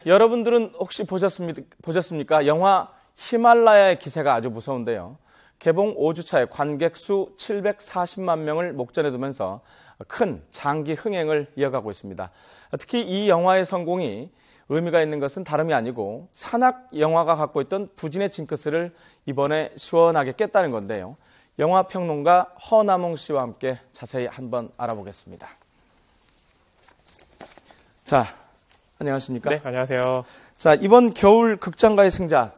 여러분들은 혹시 보셨습니까? 영화 히말라야의 기세가 아주 무서운데요. 개봉 5주차에 관객 수 740만 명을 목전에 두면서 큰 장기 흥행을 이어가고 있습니다. 특히 이 영화의 성공이 의미가 있는 것은 다름이 아니고 산악 영화가 갖고 있던 부진의 징크스를 이번에 시원하게 깼다는 건데요. 영화 평론가 허남홍 씨와 함께 자세히 한번 알아보겠습니다. 자, 안녕하십니까? 네, 안녕하세요. 자, 이번 겨울 극장가의 승자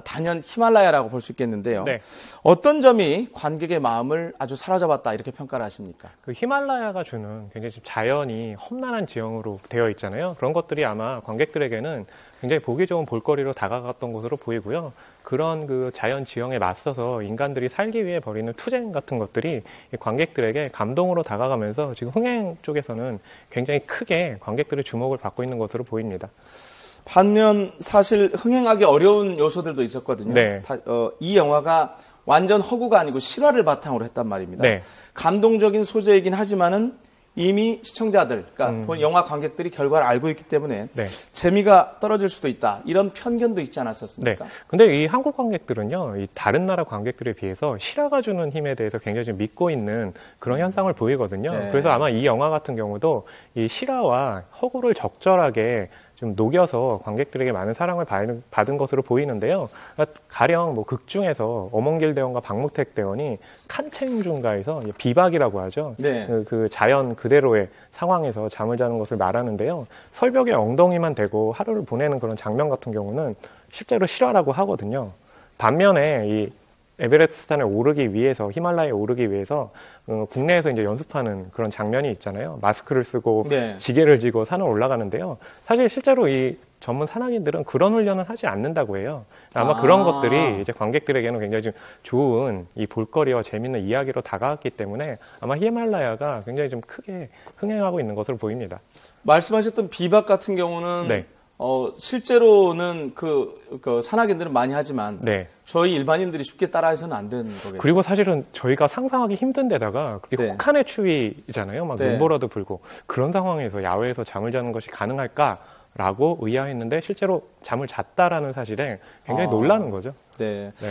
단연 히말라야라고 볼 수 있겠는데요. 네. 어떤 점이 관객의 마음을 아주 사로잡았다 이렇게 평가를 하십니까? 그 히말라야가 주는 굉장히 좀 자연이 험난한 지형으로 되어 있잖아요. 그런 것들이 아마 관객들에게는 굉장히 보기 좋은 볼거리로 다가갔던 것으로 보이고요. 그런 그 자연 지형에 맞서서 인간들이 살기 위해 벌이는 투쟁 같은 것들이 관객들에게 감동으로 다가가면서 지금 흥행 쪽에서는 굉장히 크게 관객들의 주목을 받고 있는 것으로 보입니다. 반면 사실 흥행하기 어려운 요소들도 있었거든요. 네. 이 영화가 완전 허구가 아니고 실화를 바탕으로 했단 말입니다. 네. 감동적인 소재이긴 하지만은 이미 시청자들, 그러니까 영화 관객들이 결과를 알고 있기 때문에 네. 재미가 떨어질 수도 있다. 이런 편견도 있지 않았었습니까? 네. 근데 이 한국 관객들은요, 이 다른 나라 관객들에 비해서 실화가 주는 힘에 대해서 굉장히 좀 믿고 있는 그런 현상을 보이거든요. 네. 그래서 아마 이 영화 같은 경우도 이 실화와 허구를 적절하게 좀 녹여서 관객들에게 많은 사랑을 받은 것으로 보이는데요. 가령 뭐 극 중에서 엄원길 대원과 박무택 대원이 칸챙중가에서 비박이라고 하죠. 네. 그 자연 그대로의 상황에서 잠을 자는 것을 말하는데요. 설벽에 엉덩이만 대고 하루를 보내는 그런 장면 같은 경우는 실제로 실화라고 하거든요. 반면에 이 에베레스트 산에 오르기 위해서, 히말라야에 오르기 위해서 국내에서 이제 연습하는 그런 장면이 있잖아요. 마스크를 쓰고 네. 지게를 지고 산을 올라가는데요. 사실 실제로 이 전문 산악인들은 그런 훈련을 하지 않는다고 해요. 아마 그런 것들이 이제 관객들에게는 굉장히 좀 좋은 이 볼거리와 재밌는 이야기로 다가왔기 때문에 아마 히말라야가 굉장히 좀 크게 흥행하고 있는 것으로 보입니다. 말씀하셨던 비박 같은 경우는 네. 실제로는 그 산악인들은 많이 하지만 네. 저희 일반인들이 쉽게 따라해서는 안 되는 거겠죠. 그리고 사실은 저희가 상상하기 힘든 데다가 그게 네. 혹한의 추위잖아요. 막 네. 눈보라도 불고 그런 상황에서 야외에서 잠을 자는 것이 가능할까라고 의아했는데 실제로 잠을 잤다라는 사실에 굉장히 놀라는 거죠. 네. 네.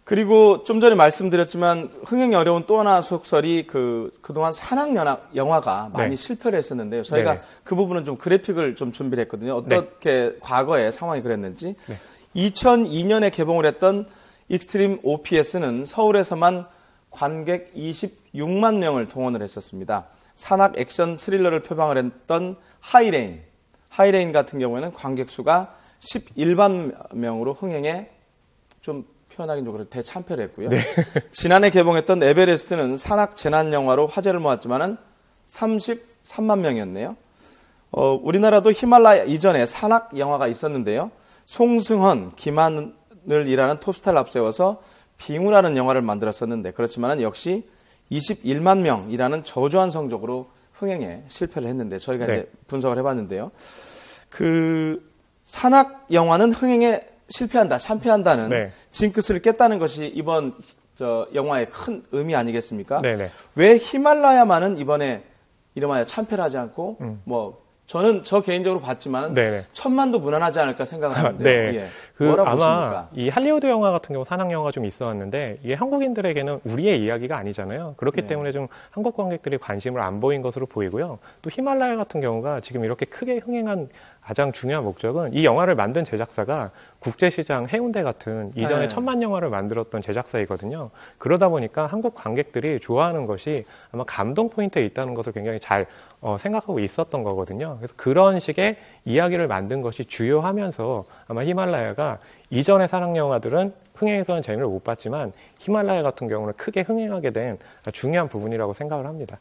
그리고 좀 전에 말씀드렸지만 흥행이 어려운 또 하나 속설이 그동안 산악 영화가 많이 네. 실패를 했었는데요. 저희가 네네. 그 부분은 좀 그래픽을 좀 준비를 했거든요. 어떻게 과거의 상황이 그랬는지. 네. 2002년에 개봉을 했던 익스트림 OPS는 서울에서만 관객 26만 명을 동원을 했었습니다. 산악 액션 스릴러를 표방을 했던 하이레인 같은 경우에는 관객 수가 11만 명으로 흥행에 좀 표현하기는 좀 그렇게 대참패를 했고요. 네. 지난해 개봉했던 에베레스트는 산악 재난 영화로 화제를 모았지만은 33만 명이었네요. 우리나라도 히말라야 이전에 산악 영화가 있었는데요. 송승헌, 김하늘 이라는 톱스타를 앞세워서 빙우라는 영화를 만들었었는데 그렇지만은 역시 21만 명이라는 저조한 성적으로 흥행에 실패를 했는데 저희가 네. 이제 분석을 해봤는데요. 그 산악 영화는 흥행에 실패한다, 참패한다는 네. 징크스를 깼다는 것이 이번 영화의 큰 의미 아니겠습니까? 네네. 왜 히말라야만은 이번에 이름하여 참패를 하지 않고 저는 개인적으로 봤지만 네네. 천만도 무난하지 않을까 생각하는데 네. 예. 뭐라고 아마 보십니까? 이 할리우드 영화 같은 경우 산악 영화가 좀 있었는데 이게 한국인들에게는 우리의 이야기가 아니잖아요. 그렇기 네. 때문에 좀 한국 관객들이 관심을 안 보인 것으로 보이고요. 또 히말라야 같은 경우가 지금 이렇게 크게 흥행한 가장 중요한 목적은 이 영화를 만든 제작사가 국제시장 해운대 같은 이전에 네. 천만 영화를 만들었던 제작사이거든요. 그러다 보니까 한국 관객들이 좋아하는 것이 아마 감동 포인트에 있다는 것을 굉장히 잘 생각하고 있었던 거거든요. 그래서 그런 식의 이야기를 만든 것이 주요하면서 아마 히말라야가 이전의 산악 영화들은 흥행에서는 재미를 못 봤지만 히말라야 같은 경우는 크게 흥행하게 된 중요한 부분이라고 생각을 합니다.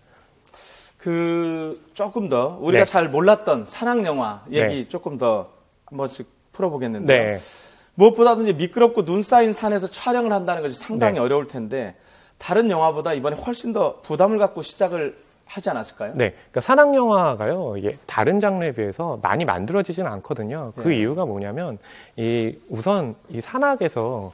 조금 더 우리가 네. 잘 몰랐던 산악 영화 얘기 네. 조금 더 한 번씩 풀어보겠는데요. 네. 무엇보다도 이제 미끄럽고 눈 쌓인 산에서 촬영을 한다는 것이 상당히 네. 어려울 텐데 다른 영화보다 이번에 훨씬 더 부담을 갖고 시작을 하지 않았을까요? 네. 그러니까 산악 영화가요, 이게 다른 장르에 비해서 많이 만들어지지는 않거든요. 그 네. 이유가 뭐냐면, 우선 이 산악에서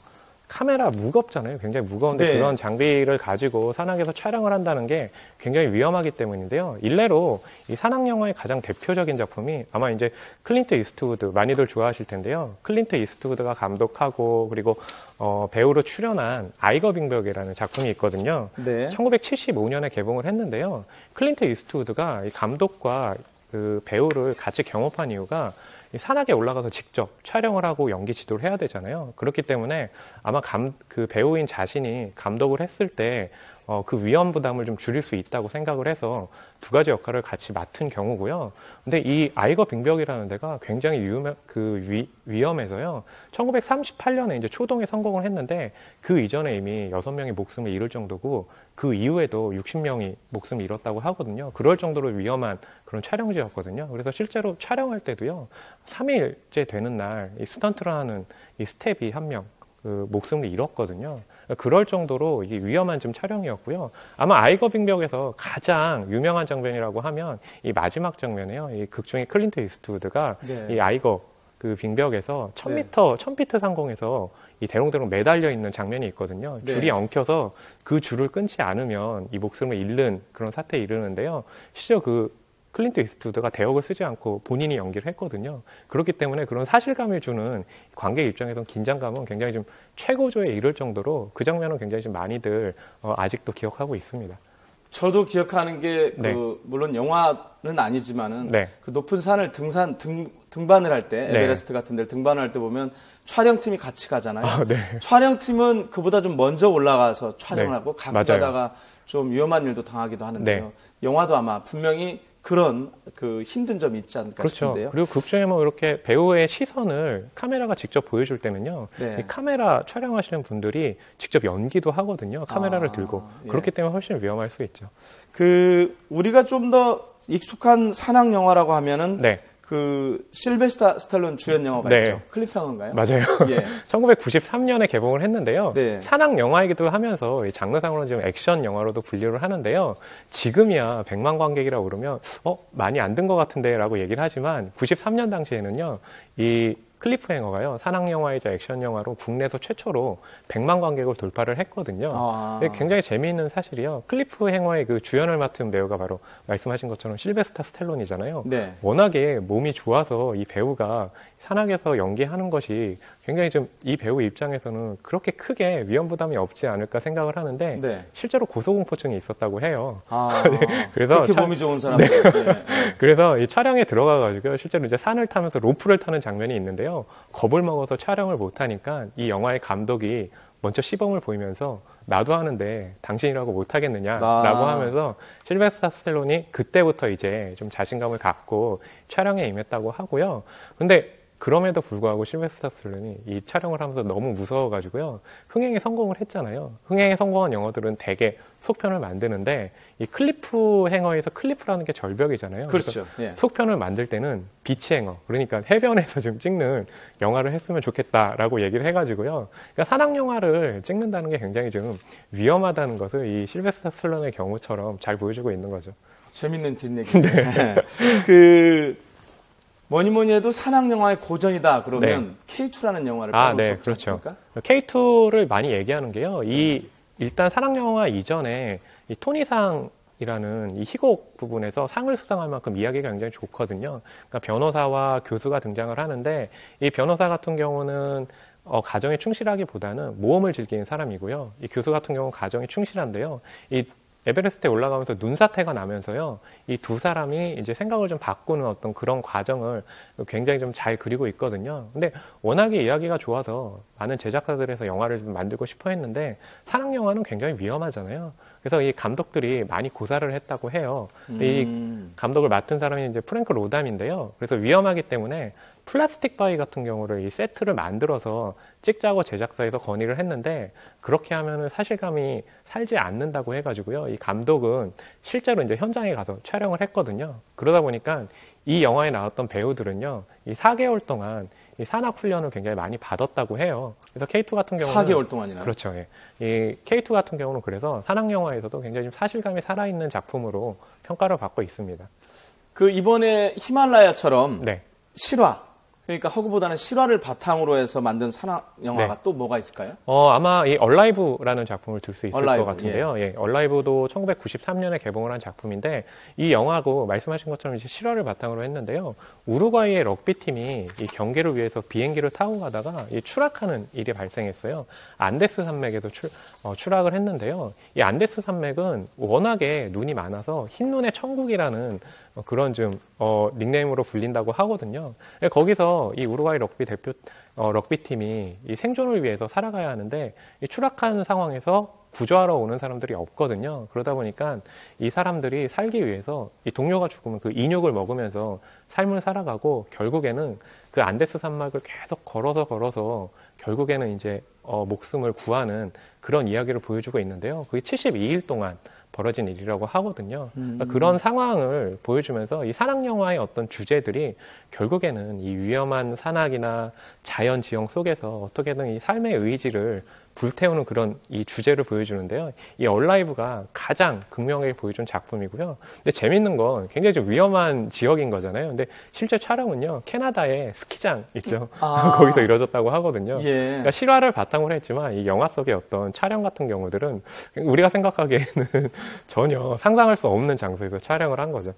카메라 무겁잖아요. 굉장히 무거운데 네. 그런 장비를 가지고 산악에서 촬영을 한다는 게 굉장히 위험하기 때문인데요. 일례로 이 산악 영화의 가장 대표적인 작품이 아마 이제 클린트 이스트우드 많이들 좋아하실 텐데요. 클린트 이스트우드가 감독하고 그리고 배우로 출연한 아이거 빙벽이라는 작품이 있거든요. 네. 1975년에 개봉을 했는데요. 클린트 이스트우드가 이 감독과 그 배우를 같이 경험한 이유가 이 산악에 올라가서 직접 촬영을 하고 연기 지도를 해야 되잖아요. 그렇기 때문에 아마 그 배우인 자신이 감독을 했을 때 그 위험 부담을 좀 줄일 수 있다고 생각을 해서 두 가지 역할을 같이 맡은 경우고요. 근데 이 아이거 빙벽이라는 데가 굉장히 위험해서요. 1938년에 이제 초동에 성공을 했는데 그 이전에 이미 6명이 목숨을 잃을 정도고 그 이후에도 60명이 목숨을 잃었다고 하거든요. 그럴 정도로 위험한 그런 촬영지였거든요. 그래서 실제로 촬영할 때도요. 3일째 되는 날 이 스턴트를 하는 이 스텝이 한 명 그 목숨을 잃었거든요. 그럴 정도로 이게 위험한 좀 촬영이었고요. 아마 아이거 빙벽에서 가장 유명한 장면이라고 하면 이 마지막 장면이에요. 이 극 중에 클린트 이스트우드가 네. 이 아이거 그 빙벽에서 1000피트 상공에서 이 대롱대롱 매달려 있는 장면이 있거든요. 네. 줄이 엉켜서 그 줄을 끊지 않으면 이 목숨을 잃는 그런 사태에 이르는데요. 실제 그 클린트 이스트우드가 대역을 쓰지 않고 본인이 연기를 했거든요. 그렇기 때문에 그런 사실감을 주는 관객 입장에서는 긴장감은 굉장히 좀 최고조에 이를 정도로 그 장면은 굉장히 좀 많이들 아직도 기억하고 있습니다. 저도 기억하는 게 네. 물론 영화는 아니지만은 네. 그 높은 산을 등반을 할 때 에베레스트 같은 데를 등반을 할 때 보면 촬영팀이 같이 가잖아요. 네. 촬영팀은 그보다 좀 먼저 올라가서 촬영을 네. 하고 가끔 맞아요. 가다가 좀 위험한 일도 당하기도 하는데요. 네. 영화도 아마 분명히 그런 그 힘든 점이 있지 않을까 그렇죠. 싶은데요. 그리고 극 중에 뭐 이렇게 배우의 시선을 카메라가 직접 보여줄 때는요. 네. 이 카메라 촬영하시는 분들이 직접 연기도 하거든요. 카메라를 들고. 예. 그렇기 때문에 훨씬 위험할 수 있죠. 우리가 좀 더 익숙한 산악 영화라고 하면은 네. 그 실베스타 스탈론 주연 영화가 네. 있죠. 클리프하머인가요? 맞아요. 예. 1993년에 개봉을 했는데요. 네. 산악 영화이기도 하면서 이 장르상으로는 지금 액션 영화로도 분류를 하는데요. 지금이야 100만 관객이라고 그러면 많이 안 든 것 같은데 라고 얘기를 하지만 93년 당시에는요. 이 클리프행어가요. 산악 영화이자 액션 영화로 국내에서 최초로 100만 관객을 돌파를 했거든요. 굉장히 재미있는 사실이요. 클리프행어의 그 주연을 맡은 배우가 바로 말씀하신 것처럼 실베스타 스텔론이잖아요. 네. 워낙에 몸이 좋아서 이 배우가 산악에서 연기하는 것이 굉장히 좀 이 배우 입장에서는 그렇게 크게 위험 부담이 없지 않을까 생각을 하는데 네. 실제로 고소공포증이 있었다고 해요. 네. 그래서 그렇게 몸이 좋은 사람들. 네. 네. 그래서 이 촬영에 들어가가지고 실제로 이제 산을 타면서 로프를 타는 장면이 있는데요. 겁을 먹어서 촬영을 못하니까 이 영화의 감독이 먼저 시범을 보이면서 나도 하는데 당신이라고 못하겠느냐라고 하면서 실베스타 스텔론이 그때부터 이제 좀 자신감을 갖고 촬영에 임했다고 하고요. 근데 그럼에도 불구하고 실베스타 스텔론이 이 촬영을 하면서 너무 무서워가지고요. 흥행에 성공을 했잖아요. 흥행에 성공한 영화들은 대개 속편을 만드는데 이 클리프 행어에서 클리프라는 게 절벽이잖아요. 그렇죠. 예. 속편을 만들 때는 비치 행어, 그러니까 해변에서 좀 찍는 영화를 했으면 좋겠다라고 얘기를 해가지고요. 그러니까 산악 영화를 찍는다는 게 굉장히 좀 위험하다는 것을 이 실베스타 스텔론의 경우처럼 잘 보여주고 있는 거죠. 재밌는 뒷얘기인데. 네. 뭐니 해도 산악 영화의 고전이다 그러면 K2라는 영화를 빼볼 수 없지 않습니까? K2를 많이 얘기하는 게요. 일단 산악 영화 이전에 이 토니상이라는 이 희곡 부분에서 상을 수상할 만큼 이야기가 굉장히 좋거든요. 그러니까 변호사와 교수가 등장을 하는데 이 변호사 같은 경우는 가정에 충실하기보다는 모험을 즐기는 사람이고요. 이 교수 같은 경우는 가정에 충실한데요. 이 에베레스트에 올라가면서 눈사태가 나면서요. 이 두 사람이 이제 생각을 좀 바꾸는 어떤 그런 과정을 굉장히 좀 잘 그리고 있거든요. 근데 워낙에 이야기가 좋아서 많은 제작사들에서 영화를 좀 만들고 싶어 했는데 산악 영화는 굉장히 위험하잖아요. 그래서 이 감독들이 많이 고사를 했다고 해요. 이 감독을 맡은 사람이 이제 프랭크 로담인데요. 그래서 위험하기 때문에 플라스틱 바위 같은 경우를 이 세트를 만들어서 찍자고 제작사에서 건의를 했는데 그렇게 하면은 사실감이 살지 않는다고 해가지고요. 이 감독은 실제로 이제 현장에 가서 촬영을 했거든요. 그러다 보니까 이 영화에 나왔던 배우들은요, 이 4개월 동안 이 산악 훈련을 굉장히 많이 받았다고 해요. 그래서 K2 같은 경우는 4개월 동안이나요? 그렇죠. 예. 이 K2 같은 경우는 그래서 산악 영화에서도 굉장히 좀 사실감이 살아있는 작품으로 평가를 받고 있습니다. 그 이번에 히말라야처럼 네. 실화 그러니까 허구보다는 실화를 바탕으로 해서 만든 산악 영화가 네. 또 뭐가 있을까요? 아마 이 얼라이브라는 작품을 들 수 있을 얼라이브, 것 같은데요. 예, 얼라이브도 1993년에 개봉을 한 작품인데 이 영화고 말씀하신 것처럼 이제 실화를 바탕으로 했는데요. 우루과이의 럭비팀이 이 경기를 위해서 비행기를 타고 가다가 이 추락하는 일이 발생했어요. 안데스 산맥에서 추락을 했는데요. 이 안데스 산맥은 워낙에 눈이 많아서 흰눈의 천국이라는 그런 좀 닉네임으로 불린다고 하거든요. 거기서 이 우루과이 럭비팀이 이 생존을 위해서 살아가야 하는데 이 추락한 상황에서 구조하러 오는 사람들이 없거든요. 그러다 보니까 이 사람들이 살기 위해서 이 동료가 죽으면 그 인육을 먹으면서 삶을 살아가고 결국에는 그 안데스 산맥을 계속 걸어서 결국에는 이제 목숨을 구하는 그런 이야기를 보여주고 있는데요. 그게 72일 동안 벌어진 일이라고 하거든요. 그러니까 그런 상황을 보여주면서 이 산악 영화의 어떤 주제들이 결국에는 이 위험한 산악이나 자연 지형 속에서 어떻게든 이 삶의 의지를 불태우는 그런 이 주제를 보여주는데요. 이 얼라이브가 가장 극명하게 보여준 작품이고요. 근데 재밌는 건 굉장히 좀 위험한 지역인 거잖아요. 근데 실제 촬영은요, 캐나다의 스키장 있죠. 거기서 이루어졌다고 하거든요. 예. 그러니까 실화를 바탕으로 했지만 이 영화 속의 어떤 촬영 같은 경우들은 우리가 생각하기에는 전혀 상상할 수 없는 장소에서 촬영을 한 거죠.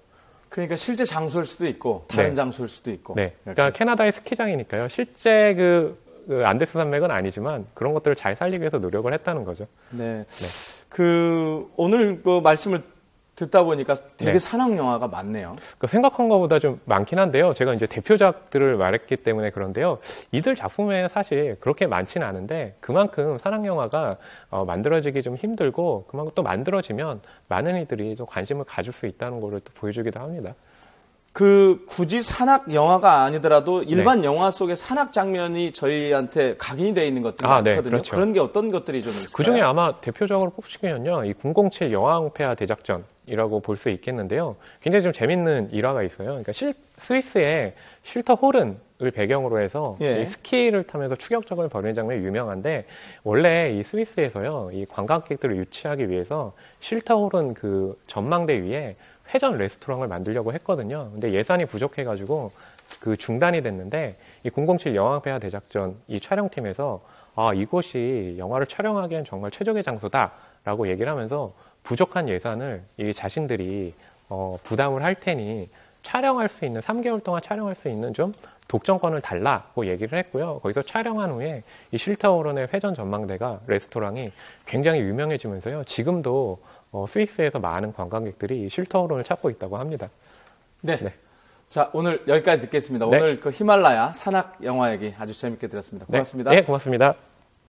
그러니까 실제 장소일 수도 있고 다른 네. 장소일 수도 있고. 네. 그러니까 캐나다의 스키장이니까요. 실제 그 안데스 산맥은 아니지만 그런 것들을 잘 살리기 위해서 노력을 했다는 거죠. 네. 오늘 그 말씀을 듣다 보니까 되게 네. 산악 영화가 많네요. 생각한 것보다 좀 많긴 한데요. 제가 이제 대표작들을 말했기 때문에 그런데요. 이들 작품에 사실 그렇게 많지는 않은데 그만큼 산악 영화가 만들어지기 좀 힘들고 그만큼 또 만들어지면 많은 이들이 좀 관심을 가질 수 있다는 거를 또 보여주기도 합니다. 굳이 산악 영화가 아니더라도 일반 영화 속의 산악 장면이 저희한테 각인이 되어 있는 것들이 많거든요. 네, 그렇죠. 그런 게 어떤 것들이 좀 있을까요? 그중에 아마 대표적으로 뽑히면요. 이 007 여왕폐하 대작전이라고 볼 수 있겠는데요. 굉장히 좀 재밌는 일화가 있어요. 그러니까 스위스의 쉴터 호른을 배경으로 해서 이 스키를 타면서 추격전을 벌이는 장면이 유명한데 원래 이 스위스에서요. 이 관광객들을 유치하기 위해서 쉴터 호른 그 전망대 위에 회전 레스토랑을 만들려고 했거든요. 근데 예산이 부족해가지고 그 중단이 됐는데 이 007 여왕폐하 대작전 이 촬영팀에서 이곳이 영화를 촬영하기엔 정말 최적의 장소다라고 얘기를 하면서 부족한 예산을 이 자신들이 부담을 할 테니 촬영할 수 있는 3개월 동안 촬영할 수 있는 좀 독점권을 달라고 얘기를 했고요. 거기서 촬영한 후에 이 쉴터호른의 회전 전망대가 레스토랑이 굉장히 유명해지면서요. 지금도 스위스에서 많은 관광객들이 이 쉴터호른을 찾고 있다고 합니다. 네. 자, 오늘 여기까지 듣겠습니다. 네. 오늘 그 히말라야 산악 영화 얘기 아주 재밌게 들었습니다. 고맙습니다. 네, 고맙습니다.